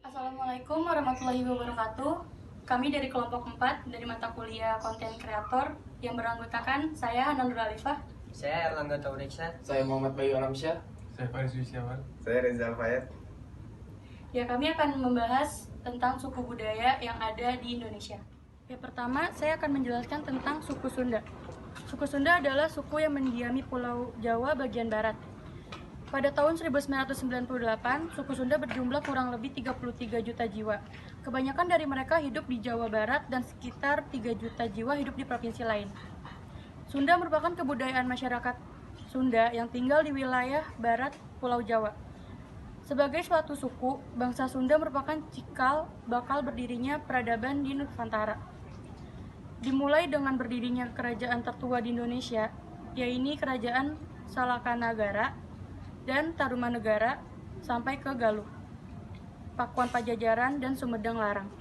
Assalamualaikum warahmatullahi wabarakatuh. Kami dari kelompok 4 dari mata kuliah konten kreator yang beranggotakan saya Hana Nur Alifah. Saya Erlangga Tauriksa. Saya Muhammad Bayu Alamsyah. Saya Faris Wisyawan. Saya Rizal Fayed. Ya, kami akan membahas tentang suku budaya yang ada di Indonesia. Yang pertama, saya akan menjelaskan tentang suku Sunda. Suku Sunda adalah suku yang mendiami Pulau Jawa bagian barat. Pada tahun 1998, suku Sunda berjumlah kurang lebih 33 juta jiwa. Kebanyakan dari mereka hidup di Jawa Barat dan sekitar 3 juta jiwa hidup di provinsi lain. Sunda merupakan kebudayaan masyarakat Sunda yang tinggal di wilayah barat Pulau Jawa. Sebagai suatu suku, bangsa Sunda merupakan cikal bakal berdirinya peradaban di Nusantara. Dimulai dengan berdirinya kerajaan tertua di Indonesia, yaitu Kerajaan Salakanagara dan Tarumanegara sampai ke Galuh, Pakuan Pajajaran, dan Sumedang Larang.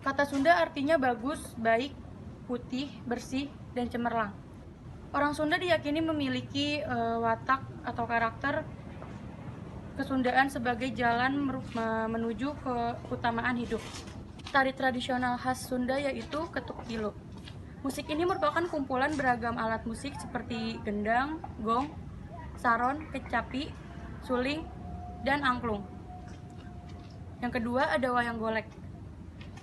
Kata Sunda artinya bagus, baik, putih, bersih, dan cemerlang. Orang Sunda diyakini memiliki watak atau karakter kesundaan sebagai jalan menuju keutamaan hidup. Tari tradisional khas Sunda yaitu ketuk tilu. Musik ini merupakan kumpulan beragam alat musik seperti gendang, gong, saron, kecapi, suling, dan angklung. Yang kedua ada wayang golek.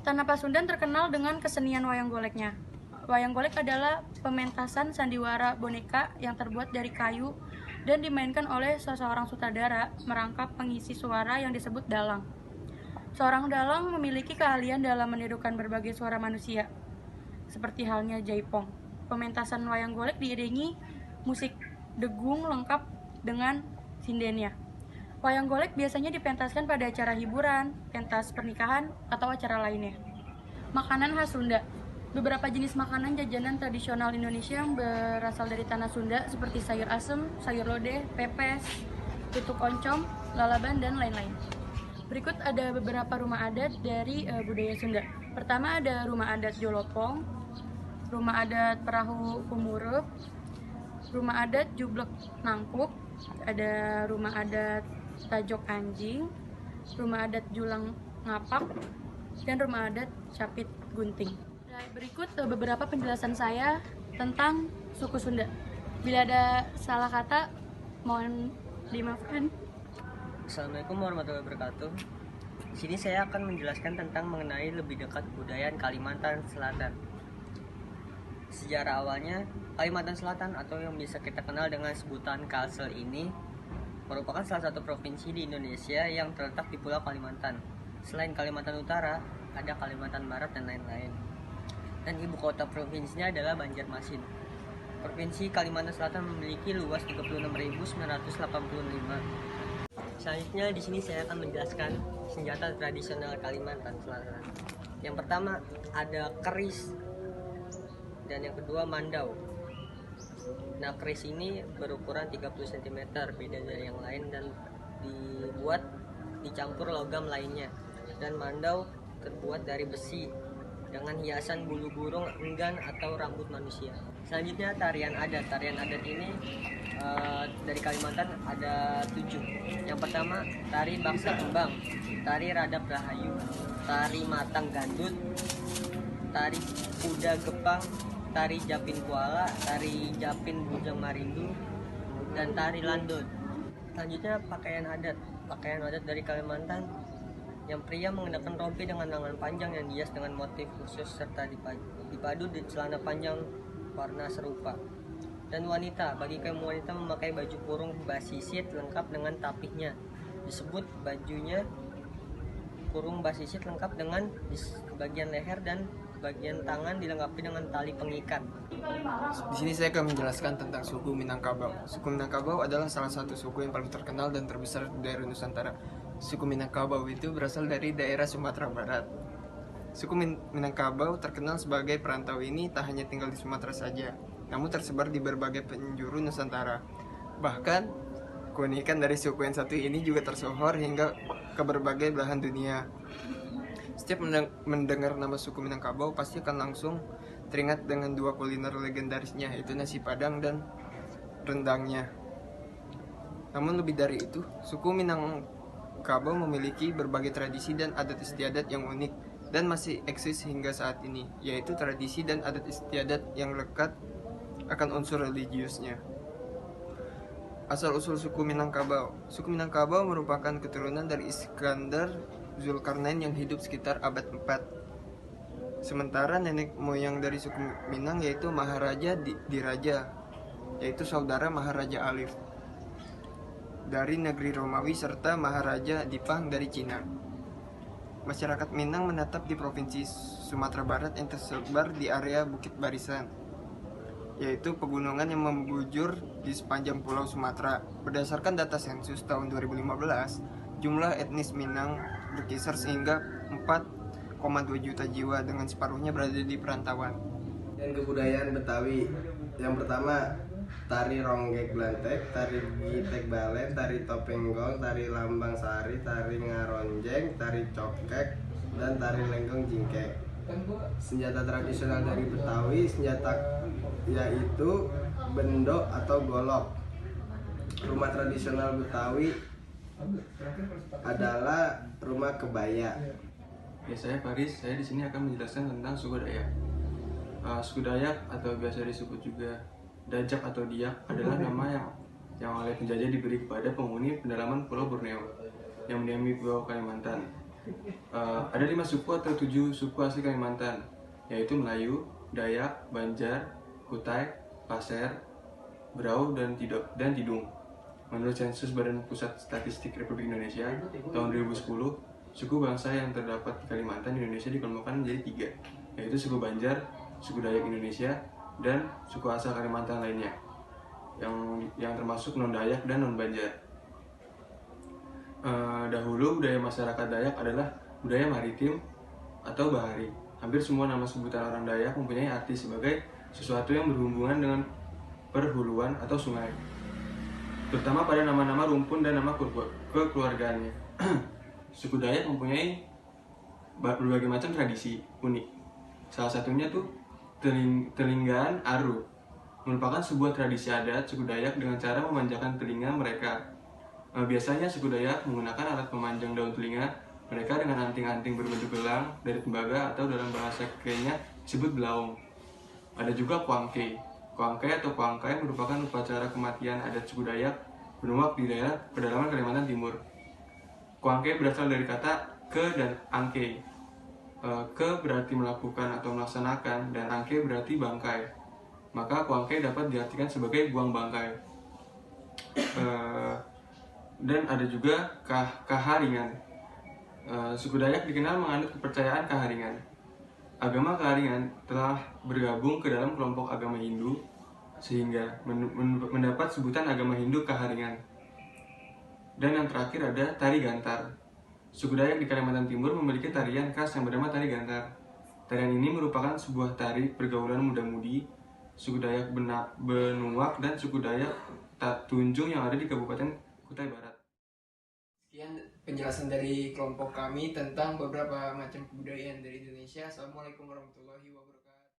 Tanah Pasundan terkenal dengan kesenian wayang goleknya. Wayang golek adalah pementasan sandiwara boneka yang terbuat dari kayu dan dimainkan oleh seseorang sutradara merangkap pengisi suara yang disebut dalang. Seorang dalang memiliki keahlian dalam menirukan berbagai suara manusia, seperti halnya jaipong. Pementasan wayang golek diiringi musik degung lengkap dengan sindennya. Wayang golek biasanya dipentaskan pada acara hiburan, pentas pernikahan, atau acara lainnya. Makanan khas Sunda. Beberapa jenis makanan jajanan tradisional Indonesia yang berasal dari tanah Sunda seperti sayur asem, sayur lodeh, pepes, tutuk oncom, lalaban, dan lain-lain. Berikut ada beberapa rumah adat dari budaya Sunda. Pertama ada rumah adat Jolopong, rumah adat Perahu Kumurup, rumah adat Jublek Nangkuk, ada rumah adat Tajok Anjing, rumah adat Julang Ngapak, dan rumah adat Capit Gunting. Berikut beberapa penjelasan saya tentang suku Sunda. Bila ada salah kata, mohon dimaafkan. Assalamualaikum warahmatullahi wabarakatuh. Di sini saya akan menjelaskan tentang mengenai lebih dekat kebudayaan Kalimantan Selatan. Sejarah awalnya, Kalimantan Selatan atau yang bisa kita kenal dengan sebutan Kalsel ini merupakan salah satu provinsi di Indonesia yang terletak di Pulau Kalimantan. Selain Kalimantan Utara, ada Kalimantan Barat dan lain-lain. Dan ibu kota provinsinya adalah Banjarmasin. Provinsi Kalimantan Selatan memiliki luas 36.985. Selanjutnya di sini saya akan menjelaskan senjata tradisional Kalimantan Selatan. Yang pertama ada keris dan yang kedua mandau. Nah, keris ini berukuran 30 cm, beda dari yang lain dan dicampur logam lainnya. Dan mandau terbuat dari besi dengan hiasan bulu burung, enggan atau rambut manusia. Selanjutnya tarian adat. Tarian adat ini dari Kalimantan ada 7. Yang pertama tari Baksa Kembang, tari Radap Rahayu, tari Matang Gandut, tari Kuda Gepang, tari Japin Kuala, tari Japin Bujang Marindu, dan tari Landot. Selanjutnya pakaian adat. Pakaian adat dari Kalimantan, yang pria mengenakan rompi dengan lengan panjang yang dihias dengan motif khusus serta dipadu di celana panjang warna serupa. Dan wanita, bagi kaum wanita memakai baju kurung basisit lengkap dengan tapihnya. Disebut bajunya kurung basisit lengkap dengan di bagian leher dan bagian tangan dilengkapi dengan tali pengikat. Di sini saya akan menjelaskan tentang suku Minangkabau. Suku Minangkabau adalah salah satu suku yang paling terkenal dan terbesar di daerah Nusantara. Suku Minangkabau itu berasal dari daerah Sumatera Barat. Suku Minangkabau terkenal sebagai perantau ini tak hanya tinggal di Sumatera saja, namun tersebar di berbagai penjuru Nusantara. Bahkan, keunikan dari suku yang satu ini juga tersohor hingga ke berbagai belahan dunia. Setiap mendengar nama suku Minangkabau pasti akan langsung teringat dengan dua kuliner legendarisnya, yaitu nasi Padang dan rendangnya. Namun lebih dari itu, suku Minangkabau memiliki berbagai tradisi dan adat istiadat yang unik dan masih eksis hingga saat ini, yaitu tradisi dan adat istiadat yang lekat akan unsur religiusnya. Asal-usul suku Minangkabau. Suku Minangkabau merupakan keturunan dari Iskandar Zulkarnain yang hidup sekitar abad 4. Sementara nenek moyang dari suku Minang yaitu Maharaja Diraja, yaitu saudara Maharaja Alif dari negeri Romawi serta Maharaja Dipang dari Cina. Masyarakat Minang menetap di Provinsi Sumatera Barat yang tersebar di area Bukit Barisan, yaitu pegunungan yang membujur di sepanjang Pulau Sumatera. Berdasarkan data sensus tahun 2015, jumlah etnis Minang berkisar sehingga 4,2 juta jiwa dengan separuhnya berada di perantauan. Dan kebudayaan Betawi yang pertama, tari ronggek blantek, tari gitek balet, tari topenggong, tari lambang sari, tari ngaronjeng, tari cokek, dan tari lenggong jingkek. Senjata tradisional dari Betawi, senjata yaitu bendo atau golok. Rumah tradisional Betawi adalah rumah kebaya. Ya, saya Faris. Saya di sini akan menjelaskan tentang suku Dayak. Suku Dayak atau biasa disebut juga Dajak atau Diak adalah nama yang oleh penjajah diberi kepada penghuni pedalaman Pulau Borneo yang mendiami Pulau Kalimantan. Ada 5 suku atau 7 suku asli Kalimantan, yaitu Melayu, Dayak, Banjar, Kutai, Pasir, Berau, dan Tidung. Menurut sensus Badan Pusat Statistik Republik Indonesia tahun 2010, suku bangsa yang terdapat di Kalimantan Indonesia dikelompokkan menjadi 3, yaitu suku Banjar, suku Dayak Indonesia, dan suku asal Kalimantan lainnya, yang termasuk non-Dayak dan non-Banjar. Dahulu budaya masyarakat Dayak adalah budaya maritim atau bahari. Hampir semua nama sebutan orang Dayak mempunyai arti sebagai sesuatu yang berhubungan dengan perhuluan atau sungai, terutama pada nama-nama rumpun dan nama kekeluargaannya. Suku Dayak mempunyai berbagai macam tradisi unik. Salah satunya tuh telinggaan aru, merupakan sebuah tradisi adat suku Dayak dengan cara memanjangkan telinga mereka. Biasanya suku Dayak menggunakan alat pemanjang daun telinga mereka dengan anting-anting berbentuk gelang dari tembaga atau dalam bahasa Kenya disebut belaung. Ada juga kuangke. Kuangke atau kuangkai merupakan upacara kematian adat suku Dayak Benuak di daerah pedalaman Kalimantan Timur. Kuangke berasal dari kata ke dan angke. Ke berarti melakukan atau melaksanakan, dan angke berarti bangkai. Maka kuangke dapat diartikan sebagai buang bangkai. Dan ada juga kaharingan. Suku Dayak dikenal menganut kepercayaan kaharingan. Agama kaharingan telah bergabung ke dalam kelompok agama Hindu sehingga mendapat sebutan agama Hindu kaharingan. Dan yang terakhir ada tari gantar. Suku Dayak di Kalimantan Timur memiliki tarian khas yang bernama tari gantar. Tarian ini merupakan sebuah tari pergaulan muda-mudi suku Dayak Benuak dan suku Dayak Tunjung yang ada di Kabupaten Kutai Barat. Sekian penjelasan dari kelompok kami tentang beberapa macam kebudayaan dari Indonesia. Assalamualaikum warahmatullahi wabarakatuh.